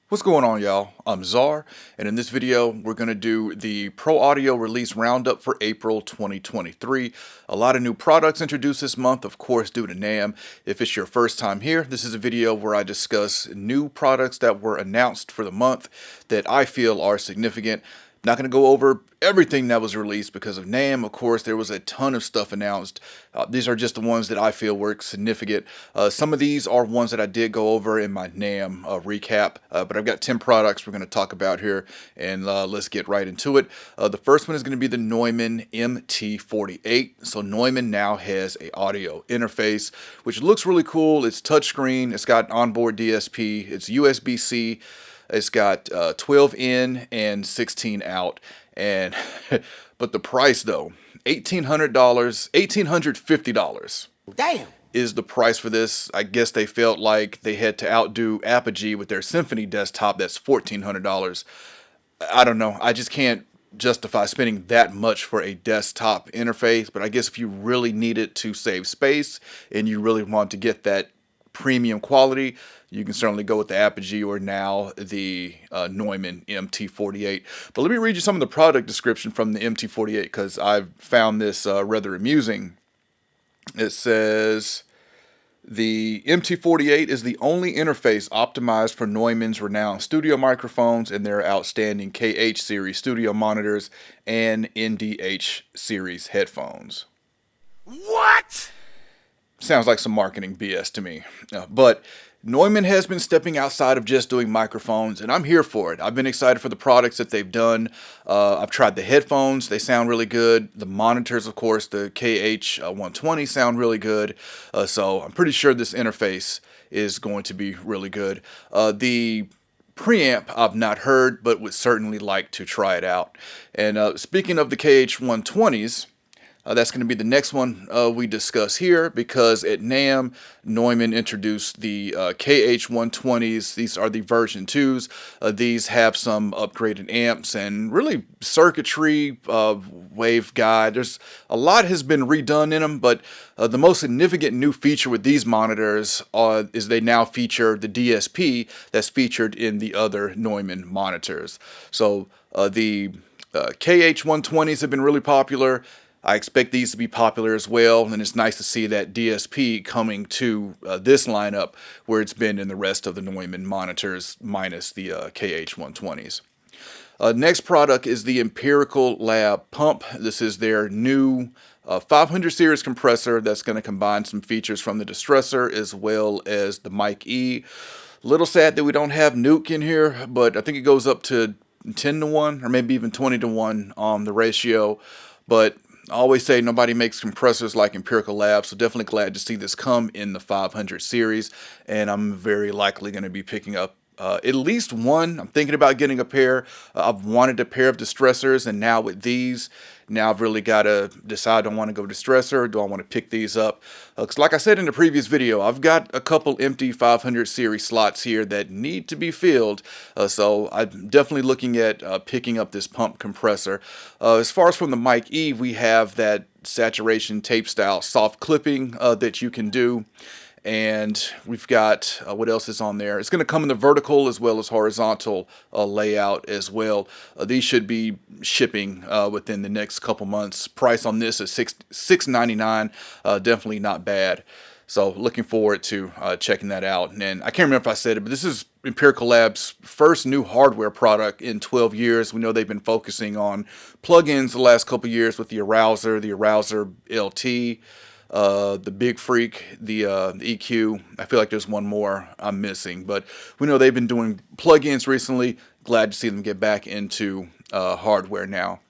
What's going on, y'all? I'm Czar, and in this video we're going to do the Pro Audio release roundup for April 2023. A lot of new products introduced this month, of course, due to NAMM. If it's your first time here, this is a video where I discuss new products that were announced for the month that I feel are significant. Not going to go over everything that was released because of NAMM. Of course, there was a ton of stuff announced. These are just the ones that I feel were significant. Some of these are ones that I did go over in my NAMM recap, but I've got 10 products we're going to talk about here, and let's get right into it. The first one is going to be the Neumann MT48. So Neumann now has a audio interface, which looks really cool. It's touchscreen. It's got onboard DSP. It's USB-C. It's got 12 in and 16 out, and but the price though, $1,850. Damn. Is the price for this. I guess they felt like they had to outdo Apogee with their Symphony desktop. That's $1,400. I don't know. I just can't justify spending that much for a desktop interface. But I guess if you really need it to save space and you really want to get that premium quality, you can certainly go with the Apogee or now the Neumann MT48. But let me read you some of the product description from the MT48 because I've found this rather amusing. It says, the MT48 is the only interface optimized for Neumann's renowned studio microphones and their outstanding KH series studio monitors and NDH series headphones. What? Sounds like some marketing BS to me. But Neumann has been stepping outside of just doing microphones, and I'm here for it. I've been excited for the products that they've done. I've tried the headphones. They sound really good. The monitors, of course, the KH 120 sound really good. So I'm pretty sure this interface is going to be really good. The preamp I've not heard, but would certainly like to try it out. And speaking of the KH 120s, that's going to be the next one we discuss here, because at NAMM, Neumann introduced the KH120s. These are the version 2s. These have some upgraded amps and really circuitry, waveguide. There's a lot has been redone in them, but the most significant new feature with these monitors is they now feature the DSP that's featured in the other Neumann monitors. So the KH120s have been really popular. I expect these to be popular as well, and it's nice to see that DSP coming to this lineup where it's been in the rest of the Neumann monitors minus the KH120s. Next product is the Empirical Lab Pump. This is their new 500 series compressor that's going to combine some features from the Distressor as well as the Mic E. Little sad that we don't have Nuke in here, but I think it goes up to 10 to 1 or maybe even 20 to 1 on the ratio. But I always say nobody makes compressors like Empirical Lab, so definitely glad to see this come in the 500 series, and I'm very likely going to be picking up at least one. I'm thinking about getting a pair. I've wanted a pair of Distressors, and now with these, now I've really got to decide, do I want to go Distressor or do I want to pick these up? Because like I said in the previous video, I've got a couple empty 500 series slots here that need to be filled. So I'm definitely looking at picking up this pump compressor. As far as from the Mic E, we have that saturation tape style soft clipping that you can do. And we've got, what else is on there? It's going to come in the vertical as well as horizontal layout as well. These should be shipping within the next couple months. Price on this is $6.99. Definitely not bad. So looking forward to checking that out. And I can't remember if I said it, but this is Empirical Lab's first new hardware product in 12 years. We know they've been focusing on plugins the last couple years with the Arouser LT. The Big Freak, the EQ. I feel like there's one more I'm missing, but we know they've been doing plugins recently. Glad to see them get back into hardware now.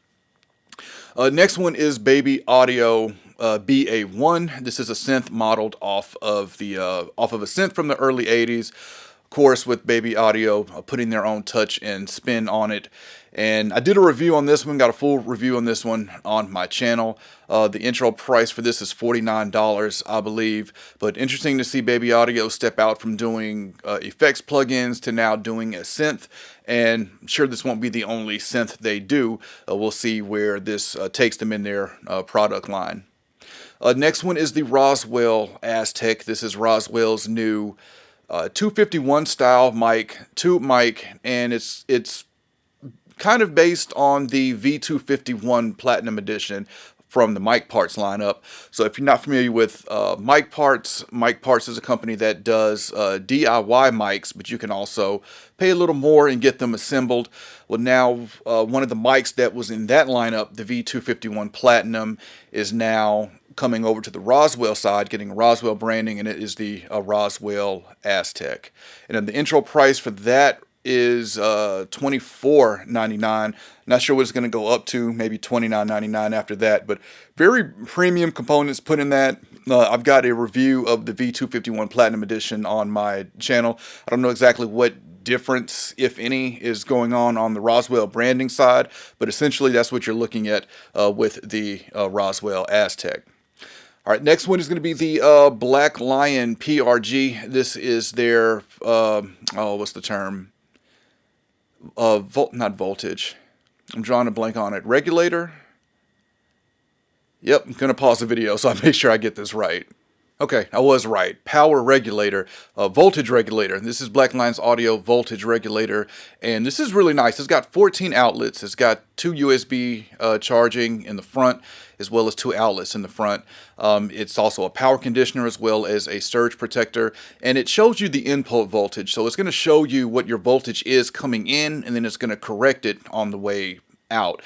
Next one is WesAudio BA1. This is a synth modeled off of a synth from the early 80s. Of course, with WesAudio putting their own touch and spin on it. And I did a review on this one, got a full review on this one on my channel. The intro price for this is $49, I believe. But interesting to see WesAudio step out from doing effects plugins to now doing a synth. And I'm sure this won't be the only synth they do. We'll see where this takes them in their product line. Next one is the Roswell Aztec. This is Roswell's new 251 style mic, tube mic, and it's kind of based on the V251 Platinum Edition from the Mic Parts lineup. So if you're not familiar with Mic Parts is a company that does DIY mics, but you can also pay a little more and get them assembled. Well, now one of the mics that was in that lineup, the V251 Platinum, is now coming over to the Roswell side, getting Roswell branding, and it is the Roswell Aztec. And then the intro price for that is $24.99. Not sure what it's going to go up to, maybe $29.99 after that, but very premium components put in that. I've got a review of the V251 Platinum Edition on my channel. I don't know exactly what difference, if any, is going on the Roswell branding side, but essentially that's what you're looking at with the Roswell Aztec. All right, next one is going to be the Black Lion PRG. This is their, what's the term? Not voltage. I'm drawing a blank on it. Regulator? Yep, I'm going to pause the video so I make sure I get this right. Okay, I was right. Power regulator, voltage regulator. This is Black Lion's audio voltage regulator, and this is really nice. It's got 14 outlets. It's got 2 USB charging in the front, as well as 2 outlets in the front. It's also a power conditioner as well as a surge protector, and it shows you the input voltage. So it's going to show you what your voltage is coming in, and then it's going to correct it on the way out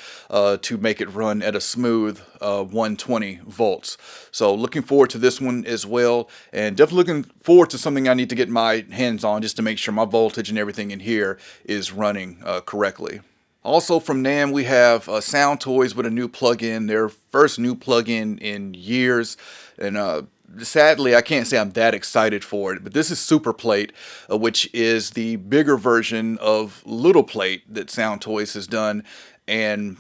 to make it run at a smooth 120 volts. So looking forward to this one as well, and definitely looking forward to something I need to get my hands on just to make sure my voltage and everything in here is running correctly. Also from NAMM, we have Soundtoys with a new plugin, their first new plugin in years, and sadly, I can't say I'm that excited for it, but this is Super Plate, which is the bigger version of Little Plate that Soundtoys has done. And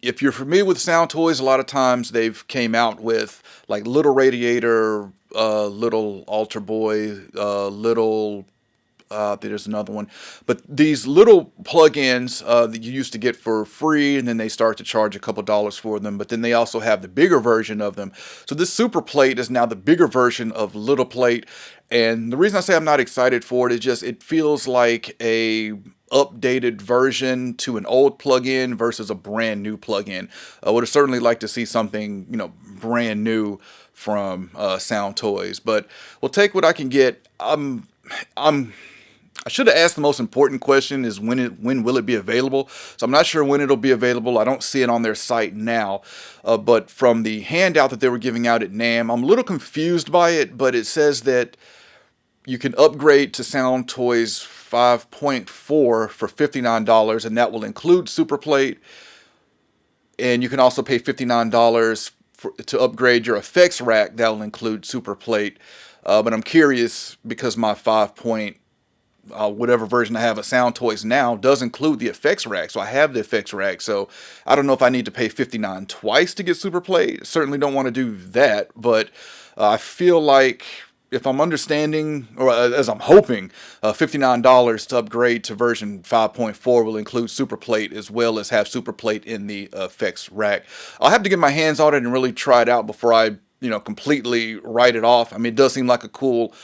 if you're familiar with Soundtoys, a lot of times they've came out with like Little Radiator, Little Altar Boy, Little, there's another one. But these little plugins that you used to get for free, and then they start to charge a couple dollars for them. But then they also have the bigger version of them. So this Super Plate is now the bigger version of Little Plate. And the reason I say I'm not excited for it is just it feels like a updated version to an old plugin versus a brand new plugin. I would have certainly liked to see something, brand new from Soundtoys, but we'll take what I can get. I should have asked the most important question is when will it be available? So I'm not sure when it'll be available. I don't see it on their site now, but from the handout that they were giving out at NAMM, I'm a little confused by it, but it says that you can upgrade to Soundtoys 5.4 for $59, and that will include Super Plate. And you can also pay $59 to upgrade your effects rack. That will include Super Plate. But I'm curious because my 5. Whatever version I have of Soundtoys now does include the effects rack. So I have the effects rack. So I don't know if I need to pay $59 twice to get Super Plate. Certainly don't want to do that. But I feel like, if I'm understanding, or as I'm hoping, $59 to upgrade to version 5.4 will include Super Plate as well as have Super Plate in the effects rack. I'll have to get my hands on it and really try it out before I, completely write it off. I mean, it does seem like a cool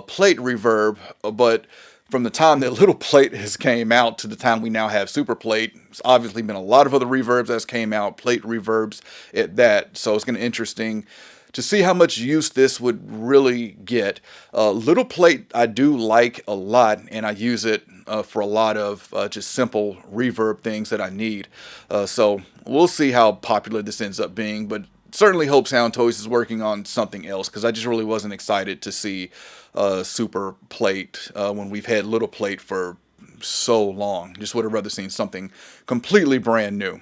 plate reverb, but from the time that Little Plate has came out to the time we now have Super Plate, it's obviously been a lot of other reverbs that's came out, plate reverbs at that. So it's going to be interesting to see how much use this would really get. Little Plate I do like a lot, and I use it for a lot of just simple reverb things that I need. So we'll see how popular this ends up being, but certainly hope Soundtoys is working on something else, because I just really wasn't excited to see Super Plate when we've had Little Plate for so long. Just would have rather seen something completely brand new.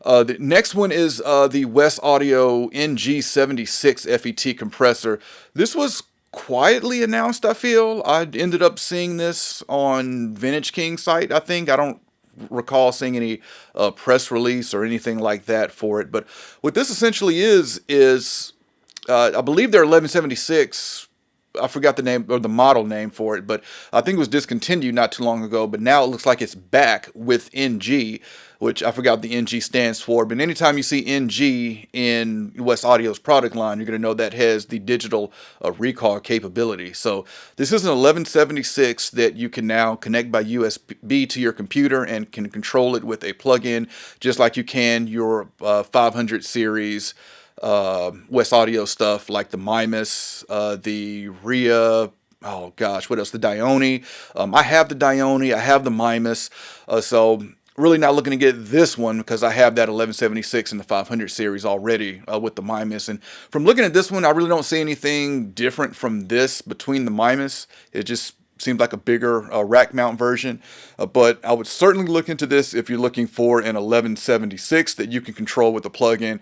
The next one is the WesAudio NG76 FET compressor. This was quietly announced, I feel. I ended up seeing this on Vintage King's site, I think. I don't recall seeing any press release or anything like that for it. But what this essentially is I believe they're 1176. I forgot the name or the model name for it, but I think it was discontinued not too long ago. But now it looks like it's back with NG which I forgot what the NG stands for, but anytime you see NG in WesAudio's product line, you're going to know that has the digital recall capability. So this is an 1176 that you can now connect by USB to your computer and can control it with a plug-in, just like you can your 500 series WesAudio stuff like the Mimus, the Rhea. Oh gosh, what else? The Dione. I have the Dione. I have the Mimus. So really not looking to get this one because I have that 1176 in the 500 series already with the Mimus. And from looking at this one, I really don't see anything different from this between the Mimus. It just seems like a bigger rack mount version. But I would certainly look into this if you're looking for an 1176 that you can control with a plug-in.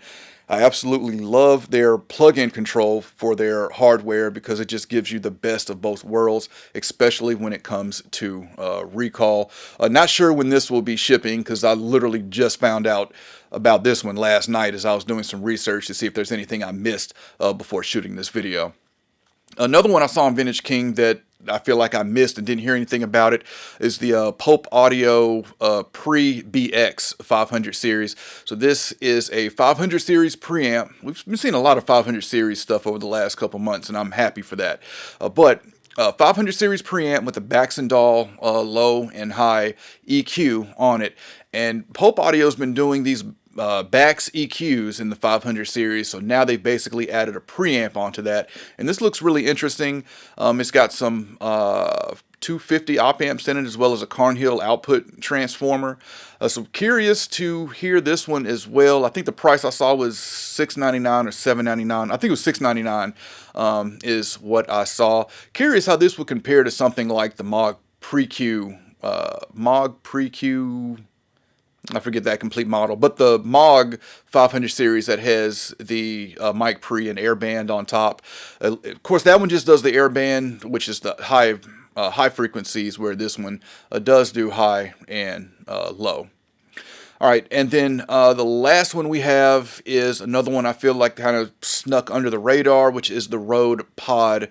I absolutely love their plug-in control for their hardware because it just gives you the best of both worlds, especially when it comes to recall. Not sure when this will be shipping because I literally just found out about this one last night as I was doing some research to see if there's anything I missed before shooting this video. Another one I saw on Vintage King that I feel like I missed and didn't hear anything about it is the Pope Audio Pre-BX 500 series. So this is a 500 series preamp. We've been seeing a lot of 500 series stuff over the last couple months, and I'm happy for that. But 500 series preamp with a Baxandall low and high EQ on it. And Pope Audio's been doing these Bax EQs in the 500 series, so now they've basically added a preamp onto that, and this looks really interesting. It's got some 250 op amps in it as well as a Carnhill output transformer. So curious to hear this one as well. I think the price I saw was $6.99 or $7.99. I think it was $6.99 is what I saw. Curious how this would compare to something like the Moog Pre-Q. I forget that complete model, but the Moog 500 series that has the mic pre and airband on top. Of course, that one just does the airband, which is the high frequencies, where this one does do high and low. All right, and then the last one we have is another one I feel like kind of snuck under the radar, which is the Rode Pod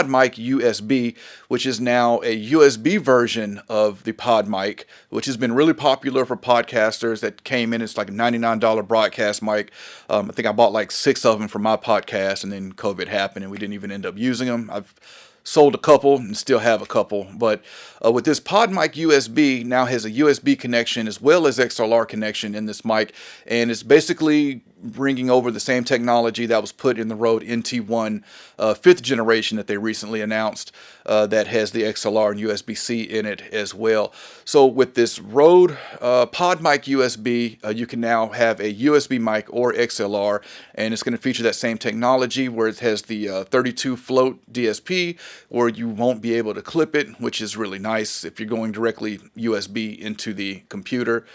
Mic USB, which is now a USB version of the Pod Mic, which has been really popular for podcasters. That came in, it's like a $99 broadcast mic. I think I bought like 6 of them for my podcast, and then COVID happened and we didn't even end up using them. I've sold a couple and still have a couple, but with this Pod Mic USB now has a USB connection as well as XLR connection in this mic, and it's basically bringing over the same technology that was put in the Rode NT1 5th generation that they recently announced that has the XLR and USB-C in it as well. So with this Rode Pod Mic USB, you can now have a USB mic or XLR, and it's going to feature that same technology where it has the 32 float DSP, where you won't be able to clip it, which is really nice if you're going directly USB into the computer.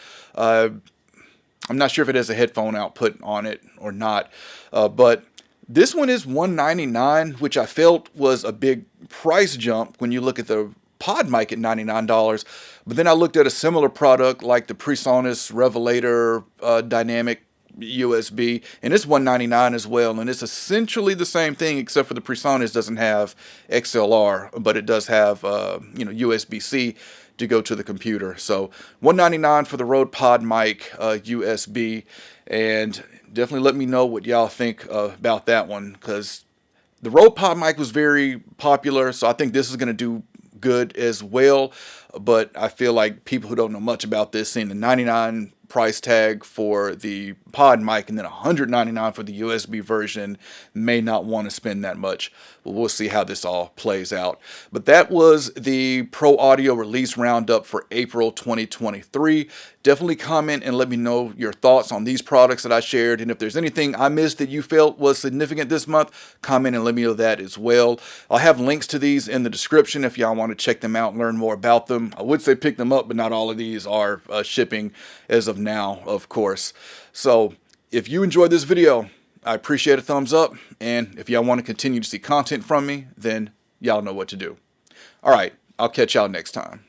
I'm not sure if it has a headphone output on it or not, but this one is $199, which I felt was a big price jump when you look at the Pod Mic at $99. But then I looked at a similar product like the PreSonus Revelator Dynamic USB, and it's $199 as well, and it's essentially the same thing except for the PreSonus doesn't have XLR, but it does have USB-C to go to the computer. So $199 for the Rode Pod Mic USB, and definitely let me know what y'all think about that one, because the Rode Pod Mic was very popular, so I think this is going to do good as well. But I feel like people who don't know much about this, seeing the $99 price tag for the Pod Mic and then $199 for the USB version, may not want to spend that much. But we'll see how this all plays out. But that was the Pro Audio release roundup for April 2023. Definitely comment and let me know your thoughts on these products that I shared. And if there's anything I missed that you felt was significant this month, comment and let me know that as well. I'll have links to these in the description if y'all want to check them out and learn more about them. I would say pick them up, but not all of these are shipping as of now, of course. So if you enjoyed this video, I appreciate a thumbs up. And if y'all want to continue to see content from me, then y'all know what to do. All right, I'll catch y'all next time.